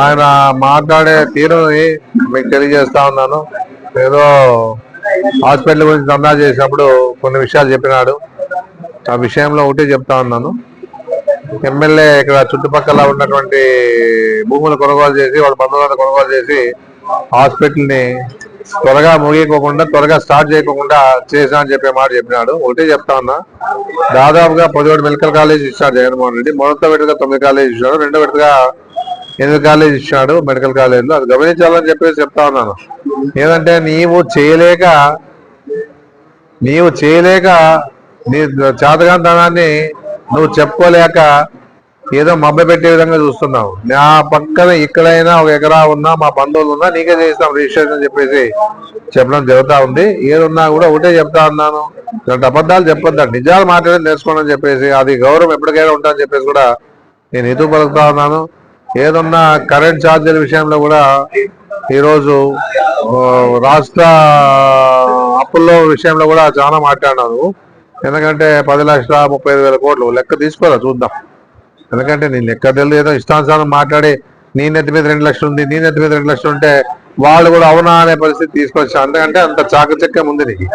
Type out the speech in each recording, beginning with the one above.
ఆయన మాట్లాడే తీరుని మీకు తెలియజేస్తా ఉన్నాను. ఏదో హాస్పిటల్ గురించి దందా చేసినప్పుడు కొన్ని విషయాలు చెప్పినాడు. ఆ విషయంలో ఒకటే చెప్తా ఉన్నాను. ఎమ్మెల్యే ఇక్కడ చుట్టుపక్కల ఉన్నటువంటి భూములు కొనుగోలు చేసి వాళ్ళ బంధువులను కొనుగోలు చేసి హాస్పిటల్ని త్వరగా ముగియకోకుండా త్వరగా స్టార్ట్ చేయకుండా చేసా అని చెప్పే మాట చెప్పినాడు. ఒకటే చెప్తా ఉన్నా, దాదాపుగా 17 మెడికల్ కాలేజ్ ఇచ్చాడు జగన్మోహన్ రెడ్డి. మొదట విడతగా 9 కాలేజ్ ఇచ్చాడు, రెండో విడతగా 8 కాలేజ్ ఇచ్చాడు మెడికల్ కాలేజ్ లో. అది గమనించాలని చెప్పేసి చెప్తా ఉన్నాను. ఏదంటే నీవు చేయలేక నీ చేతగాంతనాన్ని నువ్వు చెప్పుకోలేక ఏదో మబ్బ పెట్టే విధంగా చూస్తున్నావు. నా పక్కన ఇక్కడైనా 1 ఎకరా ఉన్నా మా బంధువులు ఉన్నా నీకే చేస్తాం రిజిస్ట్రేషన్ అని చెప్పేసి చెప్పడం జరుగుతా ఉంది. ఏదున్నా కూడా ఒకటే చెప్తా ఉన్నాను, ఇలాంటి అబద్ధాలు చెప్పొద్దండి, నిజాలు మాట్లాడి నేర్చుకోండి అని చెప్పేసి, అది గౌరవం ఎప్పటికైనా ఉంటుందని చెప్పేసి కూడా నేను ఎదురు పలుకుతా ఉన్నాను. ఏదన్నా కరెంట్ ఛార్జీల విషయంలో కూడా ఈరోజు రాష్ట్ర అప్పుల్లో విషయంలో కూడా చాలా మాట్లాడినాను. ఎందుకంటే 10,35,000 కోట్లు లెక్క తీసుకోరా చూద్దాం. ఎందుకంటే నీ లెక్క తెలియదు, ఏదో ఇష్టానుసారం మాట్లాడి నీ నెత్తి మీద 2 లక్షలు ఉంది, నీ నెత్తి మీద 2 లక్షలు ఉంటే వాళ్ళు కూడా అవునా అనే పరిస్థితి తీసుకొచ్చా. అందుకంటే అంత చాకచక్యం ఉంది నీకు.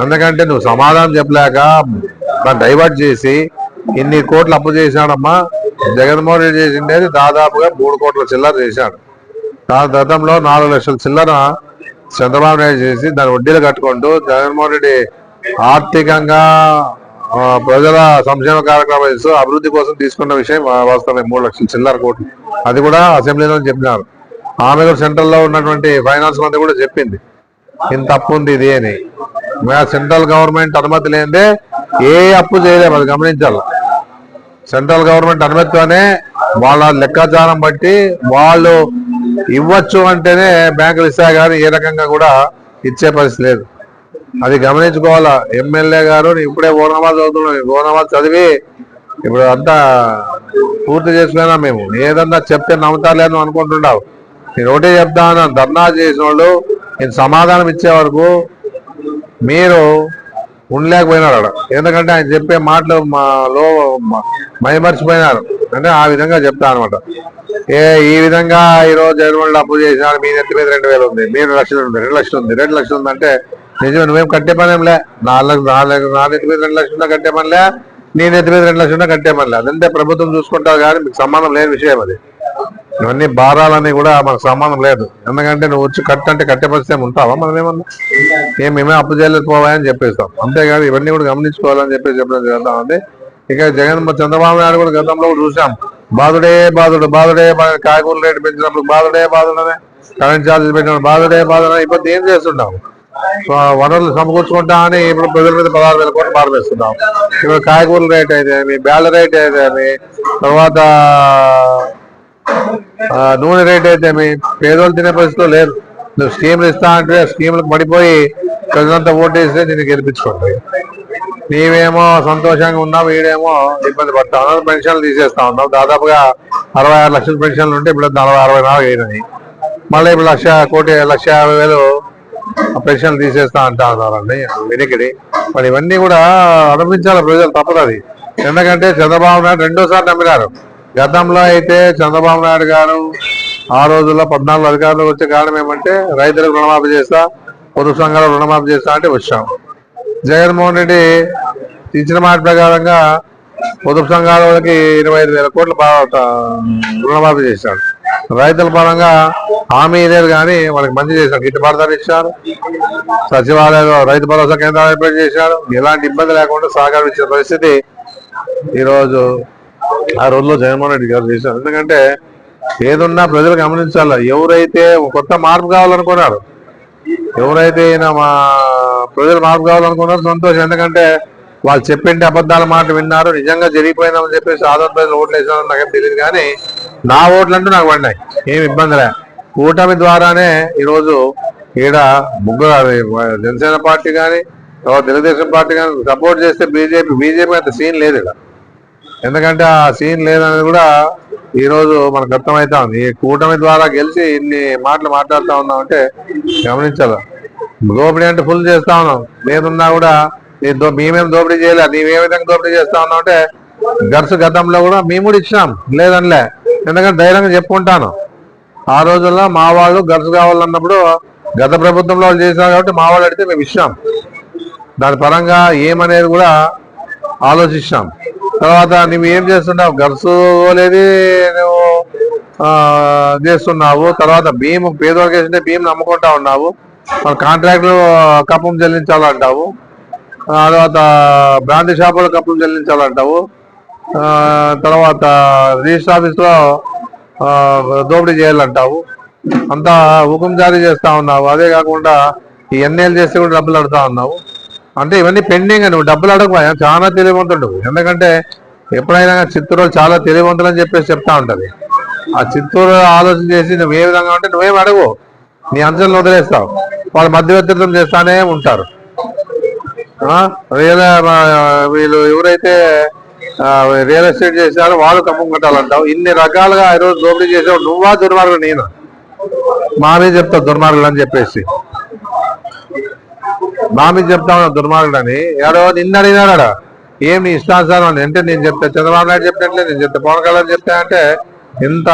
అందుకంటే నువ్వు సమాధానం చెప్పలేక డైవర్ట్ చేసి ఇన్ని కోట్లు అప్పు చేశాడమ్మా. జగన్మోహన్ రెడ్డి చేసిండేది దాదాపుగా 3 కోట్ల చిల్లర చేశాడు. గతంలో 4 లక్షల చిల్లర చంద్రబాబు నాయుడు చేసి దాని వడ్డీలు కట్టుకుంటూ జగన్మోహన్ రెడ్డి ఆర్థికంగా ప్రజల సంక్షేమ కార్యక్రమాలు అభివృద్ధి కోసం తీసుకున్న విషయం వాస్తవమే. 3 లక్షల చిల్లర కోట్లు, అది కూడా అసెంబ్లీలో చెప్పినారు. ఆమె కూడా సెంట్రల్ లో ఉన్నటువంటి ఫైనాన్స్ మంత్రి కూడా చెప్పింది ఇంత అప్పు ఉంది ఇది అని. సెంట్రల్ గవర్నమెంట్ అనుమతి లేదే ఏ అప్పు చేయలేము, అది గమనించాలి. సెంట్రల్ గవర్నమెంట్ అనుమతితోనే వాళ్ళ లెక్కాచారం బట్టి వాళ్ళు ఇవ్వచ్చు అంటేనే బ్యాంకులు ఇస్తాయి, కానీ ఏ రకంగా కూడా ఇచ్చే పరిస్థితి లేదు. అది గమనించుకోవాలా. ఎమ్మెల్యే గారు ఇప్పుడే ఓనామాజ్ చదువుతున్నాం, ఓనామాజ్ చదివి ఇప్పుడు అంతా పూర్తి చేసుకున్నా. మేము ఏదన్నా చెప్తే నమ్ముతాలేను అనుకుంటున్నావు. నేను ఒకటే చెప్తాను, ధర్నా చేసిన వాళ్ళు నేను సమాధానం ఇచ్చే వరకు మీరు ఉండలేకపోయినారు అక్కడ. ఎందుకంటే ఆయన చెప్పే మాటలు మైమర్చిపోయినారు. అంటే ఆ విధంగా చెప్తా అనమాట. ఈ విధంగా ఈరోజు జగన్మోహన్ అప్పు చేసినాడు, మీ నెత్తి మీద 2,000 ఉంది, మీరు 2 లక్షలు ఉంది, 2 లక్షలు ఉంది, 2 లక్షలు ఉంది అంటే నిజమే. నువ్వేం కట్టే పనేంలే. నా నెత్తి మీద 2 లక్షలు కట్టే పనిలే, నీ నెత్తి మీద 2 లక్షలు కట్టే పనిలే. అదంటే ప్రభుత్వం చూసుకుంటారు, కానీ మీకు సంబంధం లేని విషయం అది. ఇవన్నీ భారాలని కూడా మనకు సంబంధం లేదు. ఎందుకంటే నువ్వు వచ్చి కట్టంటే కట్టే పరిస్థితి ఉంటావా? మనం ఏమన్నా మేమే అప్పు చేయలేదు పోవాయని చెప్పేస్తాం. అంతేగాని ఇవన్నీ కూడా గమనించుకోవాలని చెప్పేసి చెప్పడం జరుగుతుంది. ఇక చంద్రబాబు నాయుడు కూడా గతంలో చూసాం, బాధుడే కాయగూరల రేటు పెంచినప్పుడు బాధుడనే, కరెంట్ ఛార్జీలు పెట్టినప్పుడు బాధుడే. ఇప్పుడు ఏం చేస్తుంటావు? వనరులు సమకూర్చుకుంటా అని ఇప్పుడు ప్రజల మీద 16,000 కోట్లు పారవేస్తున్నాం. ఇప్పుడు కాయగూరల రేట్ అయితే బ్యాల రేట్ అయితే తర్వాత నూనె రేట్ అయితే పేదోళ్ళు తినే పరిస్థితిలో లేదు. నువ్వు స్కీములు ఇస్తా అంటే స్కీములకు పడిపోయి ప్రజలంతా ఓటేస్తే నేను గెలిపించుకోండి. నీవేమో సంతోషంగా ఉన్నావు, వీడేమో ఇబ్బంది పడతా ఉన్నావు. పెన్షన్లు తీసేస్తా ఉన్నావు. దాదాపుగా 66 లక్షల పెన్షన్లు ఉంటే ఇప్పుడు 64 అయినాయి. మళ్ళీ ఇప్పుడు 1,50,000 పెన్షన్లు తీసేస్తా అంటా ఉన్నారండి వెనికిడి. మరి ఇవన్నీ కూడా అనుభవించాలి ప్రజలు, తప్పదు అది. ఎందుకంటే చంద్రబాబు నాయుడు 2వ సారి నమ్మినారు. గతంలో అయితే చంద్రబాబు నాయుడు గారు ఆ రోజుల్లో 14 అధికారులకు వచ్చే కారణం ఏమంటే రైతులకు రుణమాఫీ చేస్తా, పొదుపు సంఘాలకు రుణమాఫీ చేస్తా అంటే వచ్చాం. జగన్మోహన్ రెడ్డి ఇచ్చిన మాట ప్రకారంగా పొదుపు సంఘాల వాళ్ళకి 25,000 కోట్లు రుణమాఫీ చేశాడు. రైతుల పరంగా హామీ లేదు, కానీ వాళ్ళకి మంచి చేశాడు. గిట్టుబాటు ధర ఇచ్చారు, సచివాలయంలో రైతు భరోసా కేంద్రాలు ఏర్పాటు చేశాడు. ఎలాంటి ఇబ్బంది లేకుండా సహకారం ఇచ్చిన పరిస్థితి ఈరోజు ఆ రోజుల్లో జగన్మోహన్ రెడ్డి గారు చేశారు. ఎందుకంటే ఏదున్నా ప్రజలు గమనించాలి. ఎవరైతే కొత్త మార్పు కావాలనుకున్నారు, ఎవరైతే మా ప్రజలు మార్పు కావాలనుకున్నారో సంతోషం. ఎందుకంటే వాళ్ళు చెప్పింటే అబద్ధాల మాట విన్నారు, నిజంగా జరిగిపోయిందని చెప్పేసి ఆంధ్రప్రదేశ్ ఓట్లు వేసారని నాకేం తెలియదు, కానీ నా ఓట్లు అంటూ నాకు పడినాయి, ఏమి ఇబ్బందిలే. కూటమి ద్వారానే ఈరోజు ఈడ జనసేన పార్టీ కానీ తెలుగుదేశం పార్టీ కానీ సపోర్ట్ చేస్తే బీజేపీ అంత సీన్ లేదు ఇక్కడ. ఎందుకంటే ఆ సీన్ లేదనేది కూడా ఈరోజు మనకు అర్థమవుతా ఉంది. ఈ కూటమి ద్వారా గెలిచి ఇన్ని మాటలు మాట్లాడుతూ ఉన్నామంటే గమనించాలి. దోపిడీ అంటే ఫుల్ చేస్తా ఉన్నాం. నేనున్నా కూడా మేమేం దోపిడీ చేయలే, నీవే విధంగా దోపిడీ చేస్తా ఉన్నాం అంటే గతంలో కూడా మేము కూడా ఇచ్చినాం లేదనిలే. ఎందుకంటే ధైర్యంగా చెప్పుకుంటాను. ఆ రోజుల్లో మా వాళ్ళు గర్ల్స్ కావాలన్నప్పుడు గత ప్రభుత్వంలో వాళ్ళు చేశారు కాబట్టి మా వాళ్ళు అడిగితే మేము ఇచ్చాం. దాని పరంగా ఏమనేది కూడా ఆలోచిస్తాం. తర్వాత నువ్వు ఏం చేస్తున్నావు, గర్ల్స్ లేదు నువ్వు చేస్తున్నావు. తర్వాత భీము పేదవాళ్ళకి వేసింటే భీము నమ్ముకుంటా ఉన్నావు. కాంట్రాక్టులు కప్పం చెల్లించాలంటావు. తర్వాత బ్రాంతి షాపులు కప్పం చెల్లించాలంటావు. తర్వాత రిజిస్టర్ ఆఫీస్లో దోపిడీ చేయాలంటావు. అంతా హుకుం జారీ చేస్తా ఉన్నావు. అదే కాకుండా ఈ ఎన్ఏలు చేస్తే కూడా డబ్బులు అడుగుతా ఉన్నావు. అంటే ఇవన్నీ పెండింగ్. నువ్వు డబ్బులు అడగపోయా, చాలా తెలివివంతుడు. ఎందుకంటే ఎప్పుడైనా చిత్తూరు చాలా తెలివివంతులు అని చెప్పేసి చెప్తా ఉంటది. ఆ చిత్తూరు ఆలోచన చేసి నువ్వు ఏ విధంగా ఉంటే నువ్వేం అడగు, నీ అంచనలు వదిలేస్తావు. వాళ్ళు మధ్యవర్తిత్వం చేస్తానే ఉంటారు. వీళ్ళు ఎవరైతే రియల్ ఎస్టేట్ చేశారో వాళ్ళు కమ్మం కట్టాలంటావు. ఇన్ని రకాలుగా ఈరోజు దోపిడీ చేసావు. నువ్వా దుర్మార్గుడు? నేను మా మీద చెప్తావు దుర్మార్గుడు అని చెప్పేసి, మా మీద చెప్తా ఉన్నా దుర్మార్గుడు అని. ఎవడో నిన్న అడిగినాడా ఏం నీ ఇష్టానుసారం అని. అంటే నేను చెప్తా చంద్రబాబు నాయుడు చెప్పినట్లే, నేను చెప్తా పవన్ కళ్యాణ్ చెప్తా అంటే ఎంత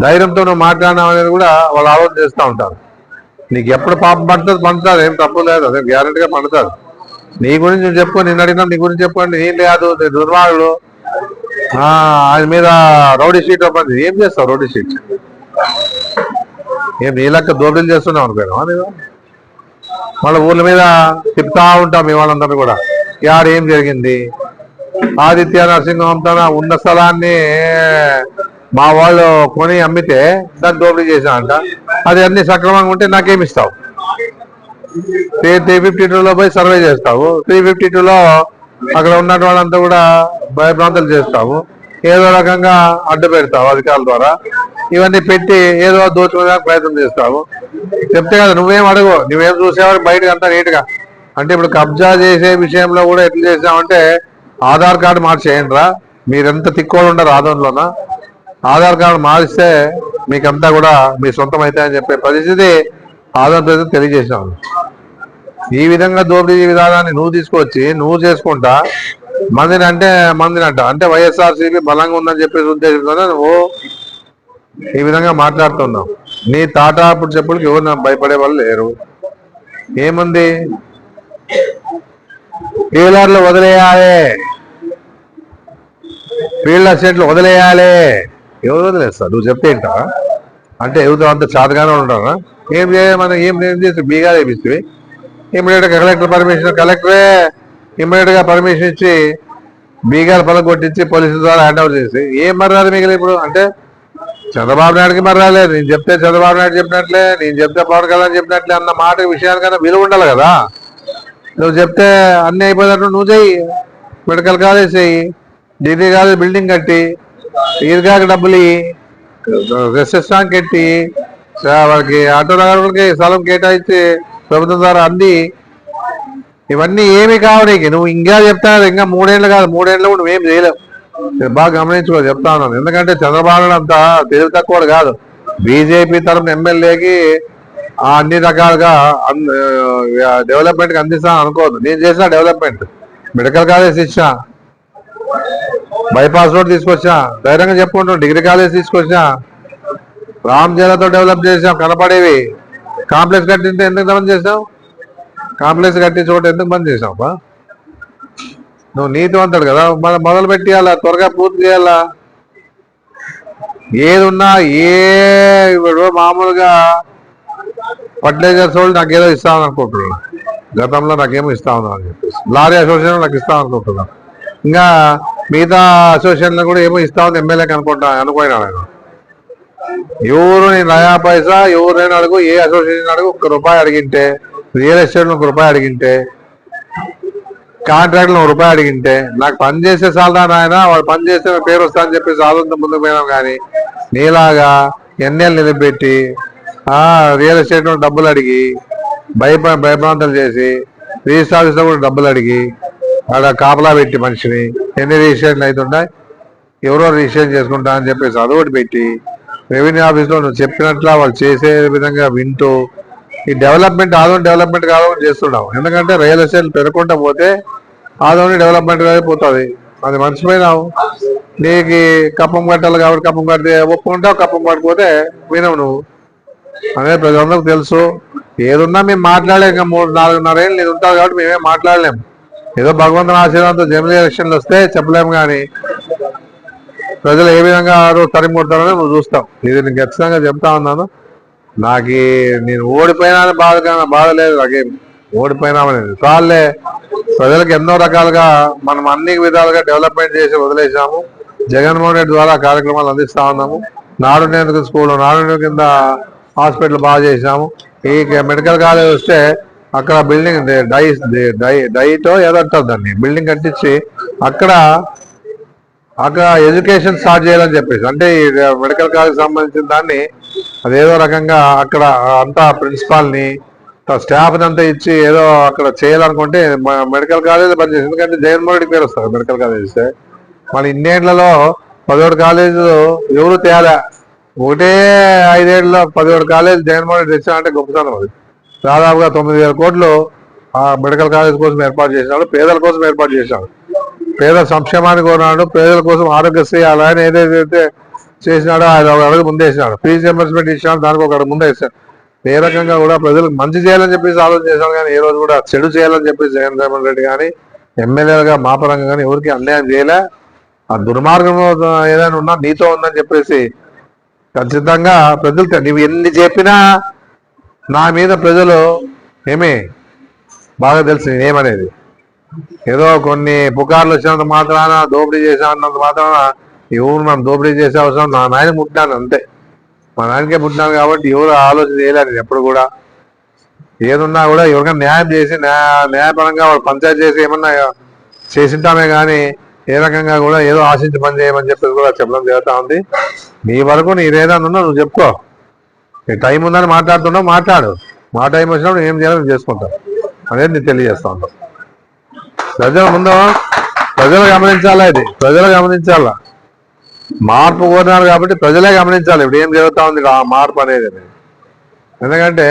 ధైర్యంతో నువ్వు మాట్లాడినావు అనేది కూడా వాళ్ళు ఆలోచన చేస్తూ ఉంటారు. నీకు ఎప్పుడు పాపం పండుతుంది, ఏం తప్పు లేదు, అదే గ్యారెంటీగా పండుతుంది. నీ గురించి నువ్వు చెప్పు, నిన్ను అడిగినా నీ గురించి చెప్పండి. ఏం లేదు దుర్మార్గుడు ఆయన మీద రౌడీ షీట్ ఓపెన్. ఏం చేస్తావు రౌడీ షీట్? ఏం నీ లెక్క దోపిడీలు చేస్తున్నావు అనుకోవా నేను? మళ్ళీ ఊళ్ళ మీద తిప్పుతా ఉంటాం మీ వాళ్ళందరూ కూడా. యాడ ఏం జరిగింది? ఆదిత్య నరసింహం అంతా ఉన్న స్థలాన్ని మా వాళ్ళు కొని అమ్మితే దాన్ని దోపిడీ చేశానంట. అది అన్ని సక్రమంగా ఉంటే నాకేమిస్తావు? 352లో పోయి సర్వే చేస్తావు. 352లో అక్కడ ఉన్న వాళ్ళంతా కూడా భయభ్రాంతులు చేస్తావు. ఏదో రకంగా అడ్డు పెడతావు అధికారుల ద్వారా. ఇవన్నీ పెట్టి ఏదో దోచుకోవడానికి ప్రయత్నం చేస్తావు. చెప్తే కదా నువ్వేం అడుగు, నువ్వేం చూసేవాడు బయటకు అంతా నీట్గా. అంటే ఇప్పుడు కబ్జా చేసే విషయంలో కూడా ఎట్లా చేసామంటే ఆధార్ కార్డు మార్చేయండి రా, మీరెంత తిక్కోళ్ళు ఉండరు ఆదంలోన. ఆధార్ కార్డు మారిస్తే మీకంతా కూడా మీ సొంతం అయితే అని చెప్పే పరిస్థితి ఆంధ్రప్రదేశ్ తెలియజేసాము. ఈ విధంగా దోపిడీ విధానాన్ని నువ్వు తీసుకొచ్చి నువ్వు చేసుకుంటా మందినంట అంటే వైఎస్ఆర్సీపీ బలంగా ఉందని చెప్పేసి ఉద్దేశంతోనే నువ్వు ఈ విధంగా మాట్లాడుతున్నావు. నీ తాటా అప్పుడు చెప్పులకి ఎవరు నాకు భయపడే వాళ్ళు లేరు. ఏముంది, డీలర్లు వదిలేయాలి, ఫీల్డ్ అసిస్టెంట్లు వదిలేయాలి. ఎవరు వదిలేస్తారు? నువ్వు చెప్తే ఏంటా? అంటే ఎవరితో అంత చాతగానే ఉంటారా? ఏం చేయమని ఏం చేసి బీగా వేపిస్తే ఇమ్మీడియట్గా కలెక్టరే ఇమ్మీడియట్గా పర్మిషన్ ఇచ్చి బీగాలు పలకొట్టించి పోలీసుల ద్వారా హ్యాండ్ ఓవర్ చేసి ఏం మర్రాలి మిగిలి ఇప్పుడు? అంటే చంద్రబాబు నాయుడికి మర్రాలేదు. నేను చెప్తే చంద్రబాబు నాయుడు చెప్పినట్లే, నేను చెప్తే పవన్ కళ్యాణ్ చెప్పినట్లే అన్న మాట విషయానికన్నా విలువ ఉండాలి కదా. నువ్వు చెప్తే అన్నీ అయిపోయినట్టు నువ్వు చెయ్యి. మెడికల్ కాలేజ్ చెయ్యి, డిగ్రీ కాలేజ్ బిల్డింగ్ కట్టి, ఈద్గాకి డబ్బులు రెసిస్టాంక్ కట్టి, వాళ్ళకి ఆటో నగరాలకి స్థలం కేటాయించి ప్రభుత్వం ద్వారా అంది. ఇవన్నీ ఏమి కావడానికి నువ్వు ఇంకా చెప్తా. ఇంకా 3 ఏళ్ళు కాదు, 3 ఏళ్ళు కూడా నువ్వేం చేయలేవు. బాగా గమనించుకో చెప్తా ఉన్నాను. ఎందుకంటే చంద్రబాబు అంతా తెలివి తక్కువ కాదు. బీజేపీ తరఫున ఎమ్మెల్యేకి అన్ని రకాలుగా డెవలప్మెంట్కి అందిస్తాను అనుకోవద్దు. నేను చేసిన డెవలప్మెంట్, మెడికల్ కాలేజ్ ఇచ్చా, బైపాస్ రోడ్ తీసుకొచ్చా, ధైర్యంగా చెప్పుకుంటాం. డిగ్రీ కాలేజ్ తీసుకొచ్చా, రామ్ జిల్లాతో డెవలప్ చేసాం. కనపడేవి కాంప్లెక్స్ కట్టింటే ఎందుకు బంద్ చేసావు? కాంప్లెక్స్ కట్టిన చోట ఎందుకు బంద్ చేసావు? నువ్వు నీతివంతుడు కదా, మనం మొదలు పెట్టేయాలా, త్వరగా పూర్తి చేయాలా. ఏది ఉన్నా ఇప్పుడు మామూలుగా ఫర్టిలైజర్స్ వాళ్ళు నాకేదో ఇస్తామని అనుకుంటున్నాను. గతంలో నాకేమో ఇస్తా ఉన్నాను అని చెప్పేసి లారీ అసోసియేషన్ నాకు ఇస్తామని అనుకుంటున్నాను. ఇంకా మిగతా అసోసియేషన్లు కూడా ఏమో ఇస్తామని ఎమ్మెల్యేకి అనుకున్నాను నేను. ఎవరు నేను నయా పైసా ఎవరైనా అడుగు, ఏ అసోసియేషన్ అడుగు, ₹1 అడిగింటే, రియల్ ఎస్టేట్ ₹1 అడిగింటే, కాంట్రాక్ట్లు ₹1 అడిగింటే, నాకు పని చేసే సాలదా నాయన, వాళ్ళు పని చేస్తే పేరు వస్తా అని చెప్పేసి ఆలోచన ముందుకు పోయినాం. కానీ నీలాగా ఎన్నేళ్ళు నిలబెట్టి రియల్ ఎస్టేట్ డబ్బులు అడిగి భయభ్రాంతలు చేసి రిజిస్టర్ ఆఫీస్లో కూడా డబ్బులు అడిగి అక్కడ కాపలా పెట్టి మనిషిని ఎన్ని రిజిస్ట్రేషన్లు అవుతుంటాయి, ఎవరో రిజిస్ట్రేషన్ చేసుకుంటా అని చెప్పేసి అదొకటి పెట్టి రెవెన్యూ ఆఫీస్లో నువ్వు చెప్పినట్లా వాళ్ళు చేసే విధంగా వింటూ ఈ డెవలప్మెంట్ డెవలప్మెంట్ కాదని చేస్తున్నావు. ఎందుకంటే రియల్ ఎస్టేట్ పెరగకుండా పోతే ఆదోని డెవలప్మెంట్ పోతుంది. అది మర్చిపోయినావు. నీకు కప్పం కట్టాలి కాబట్టి కప్పం కడితే ఒప్పుకుంటావు, కప్పం పడిపోతే వినవు నువ్వు అనేది ప్రజలందరికీ తెలుసు. ఏదున్నా మేము మాట్లాడలేక 3-4.5 ఏళ్ళు నేను ఉంటావు కాబట్టి మేమేం మాట్లాడలేము. ఏదో భగవంతుని ఆశీర్వాదంతో జమిలీ ఎలక్షన్లు వస్తే చెప్పలేము, కానీ ప్రజలు ఏ విధంగా తరిముడతారని నువ్వు చూస్తావు. ఇది నేను ఖచ్చితంగా చెప్తా ఉన్నాను. నాకు నేను ఓడిపోయినా బాధ లేదు, నాకేం ఓడిపోయినామనేది చాలే. ప్రజలకు ఎన్నో రకాలుగా మనం అన్ని విధాలుగా డెవలప్మెంట్ చేసి వదిలేసాము. జగన్మోహన్ రెడ్డి ద్వారా కార్యక్రమాలు అందిస్తా ఉన్నాము. నాడు నేడు స్కూల్, నాడు నేడు కింద హాస్పిటల్ బాగా చేసాము. ఈ మెడికల్ కాలేజ్ వస్తే అక్కడ బిల్డింగ్ డైటో ఏదంటారు దాన్ని బిల్డింగ్ కట్టించి అక్కడ ఎడ్యుకేషన్ స్టార్ట్ చేయాలని చెప్పేసి, అంటే ఈ మెడికల్ కాలేజ్ సంబంధించిన దాన్ని అదేదో రకంగా అక్కడ అంతా ప్రిన్సిపాల్ని స్టాఫ్ అంతా ఇచ్చి ఏదో అక్కడ చేయాలనుకుంటే మెడికల్ కాలేజ్ పనిచేసి, ఎందుకంటే జగన్మోహన్ రెడ్డి పేరు వస్తారు మెడికల్ కాలేజ్ ఇస్తే. మన ఇన్నేళ్లలో 17 కాలేజీలు ఎవరు తేడా, ఒకటే 5 ఏళ్లలో 17 కాలేజీలు జగన్మోహన్ రెడ్డి తెచ్చానంటే గొప్పతనం. అది దాదాపుగా 9,000 కోట్లు ఆ మెడికల్ కాలేజ్ కోసం ఏర్పాటు చేసినాడు, పేదల కోసం ఏర్పాటు చేశాడు, పేద సంక్షేమానికి కోరినాడు, పేదల కోసం ఆరోగ్యశ్రీ ఆయన ఏదైతే చేసినాడో ఆయన ఒక అడుగు ముందేసినాడు, ఫీజు రియంబర్స్మెంట్ ఇచ్చినాడు, దానికి ఒక అడుగు ముందేసాడు. ఏ రకంగా కూడా ప్రజలకు మంచి చేయాలని చెప్పేసి ఆలోచన చేశాడు, కానీ ఏ రోజు కూడా చెడు చేయాలని చెప్పేసి జగన్మోహన్ రెడ్డి కానీ ఎమ్మెల్యేలుగా మా పరంగా కానీ ఎవరికి అన్యాయం చేయలే. ఆ దుర్మార్గంలో ఏదైనా ఉన్నా నీతో ఉందని చెప్పేసి ఖచ్చితంగా ప్రజలు నువ్వు ఎన్ని చెప్పినా నా మీద ప్రజలు ఏమి బాగా తెలుసు ఏమనేది. ఏదో కొన్ని పుకార్లు వచ్చినంత మాత్రాన దోపిడీ చేసినంత మాత్రాన ఎవరు మనం దోపిడీ చేసే అవసరం, నా నాయన పుట్టినాను అంతే, మా నాయనకే పుట్టినాను కాబట్టి ఎవరు ఆలోచన చేయలేరు. ఎప్పుడు కూడా ఏదున్నా కూడా ఎవరికైనా న్యాయం చేసి న్యాయపరంగా వాళ్ళు పంచాయతీ చేసి ఏమన్నా చేసింటామే కానీ ఏ రకంగా కూడా ఏదో ఆశించి పని చేయమని చెప్పేసి కూడా చెప్పడం జరుగుతూ ఉంది. నీ వరకు నీదేదన్నా ఉన్నా నువ్వు చెప్పుకో, నీ టైం ఉందని మాట్లాడుతున్నావు మాట్లాడు, మా టైం వచ్చినప్పుడు ఏం చేయాలో నేను చేసుకుంటాను అనేది నేను తెలియజేస్తా ఉంటాను. ప్రజలు గమనించాలా, ఇది ప్రజలు గమనించాలా. మార్పు కోరినారు కాబట్టి ప్రజలే గమనించాలి ఇప్పుడు ఏం జరుగుతా ఉంది ఆ మార్పు అనేది. ఎందుకంటే